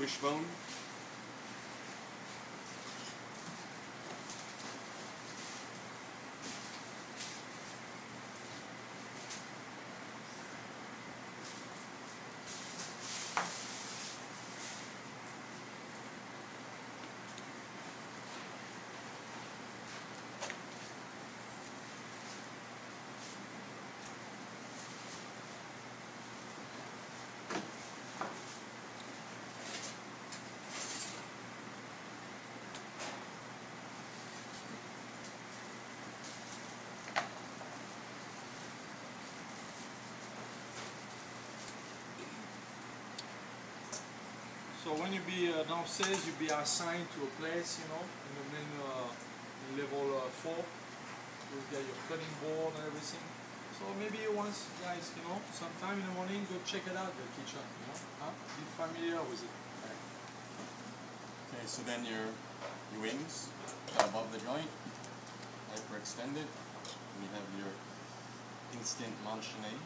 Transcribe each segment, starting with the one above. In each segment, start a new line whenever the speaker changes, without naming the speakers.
wishbone.
So when you be downstairs, you be assigned to a place, you know, in the main in level 4. You get your cutting board and everything. So maybe once, guys, you know, sometime in the morning, go check it out, the kitchen, you know, be familiar with it.
Okay, so then your wings cut above the joint, hyperextended, and you have your instant manchenet.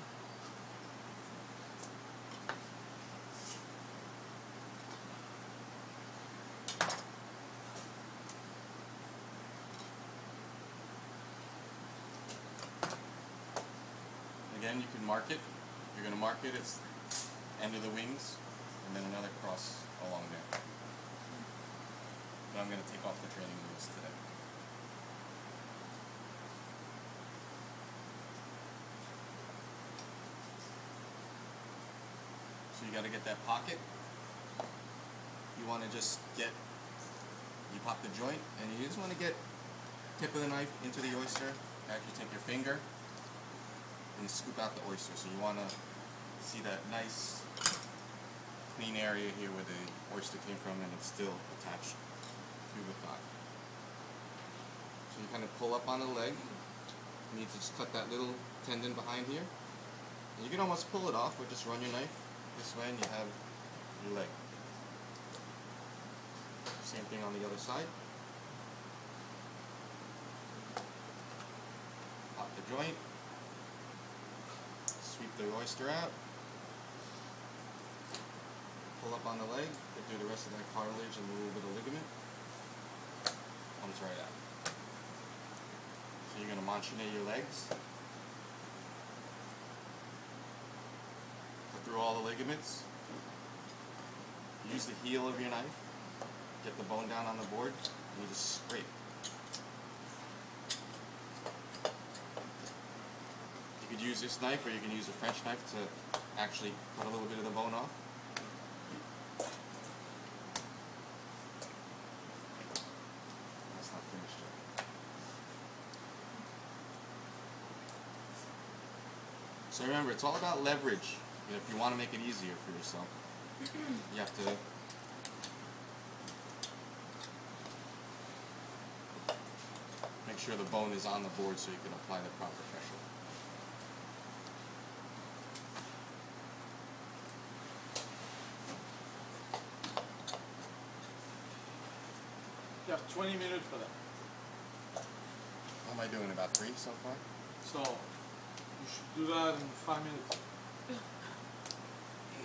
Again, you can mark it. You're going to mark it, it's end of the wings, and then another cross along there. But I'm going to take off the trailing wheels today. So you got to get that pocket. You want to just you pop the joint, and you just want to get tip of the knife into the oyster. Actually take your finger and scoop out the oyster. So you want to see that nice clean area here where the oyster came from, and it's still attached to the thigh. So you kind of pull up on the leg. You need to just cut that little tendon behind here. And you can almost pull it off or just run your knife this way and you have your leg. Same thing on the other side. Pop the joint. Sweep the oyster out. Pull up on the leg, get through the rest of that cartilage and a little bit of ligament. Comes right out. So you're going to manchenet your legs. Cut through all the ligaments. Use the heel of your knife. Get the bone down on the board and you just scrape. You could use this knife or you can use a French knife to actually cut a little bit of the bone off. That's not finished yet. So remember, it's all about leverage. You know, if you want to make it easier for yourself, you have to make sure the bone is on the board so you can apply the proper pressure.
You have 20 minutes for that.
How am I doing? About 3 so far?
So you should do that in 5 minutes.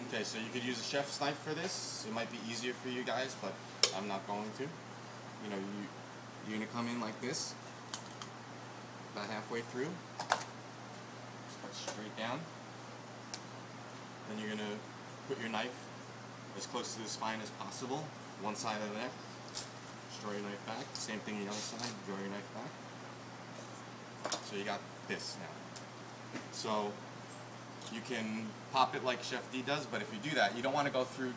Okay, so you could use a chef's knife for this. It might be easier for you guys, but I'm not going to. You know, you're going to come in like this, about halfway through. Just cut straight down. Then you're going to put your knife as close to the spine as possible, one side of the neck. Just draw your knife back. Same thing on the other side, draw your knife back. So you got this now. So you can pop it like Chef D does, but if you do that, you don't want to go through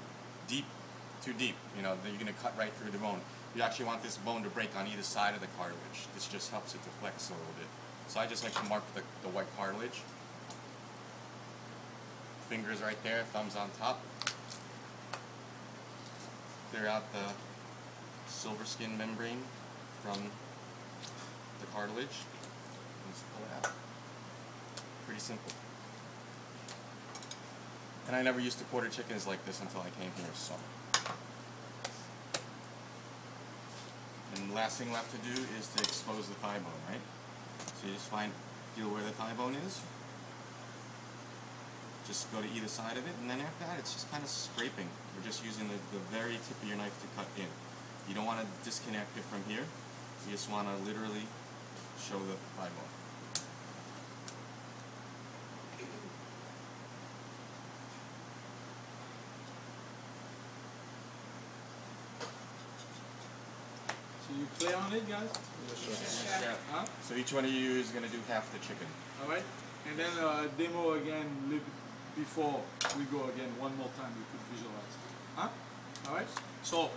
too deep. You know, then you're going to cut right through the bone. You actually want this bone to break on either side of the cartilage. This just helps it to flex a little bit. So I just like to mark the white cartilage. Fingers right there, thumbs on top. Clear out the silver skin membrane from the cartilage. And just pull it out. Pretty simple. And I never used to quarter chickens like this until I came here, so. And the last thing left to do is to expose the thigh bone, right? So you just feel where the thigh bone is. just go to either side of it, and then after that it's just kind of scraping. We're just using the very tip of your knife to cut in. You don't want to disconnect it from here. You just want to literally show the thigh bone.
So you clear on it, guys?
Yeah.
Huh?
So each one of you is going to do half the chicken.
Alright? And then demo again before we go again one more time, we could visualize. Huh? Alright? So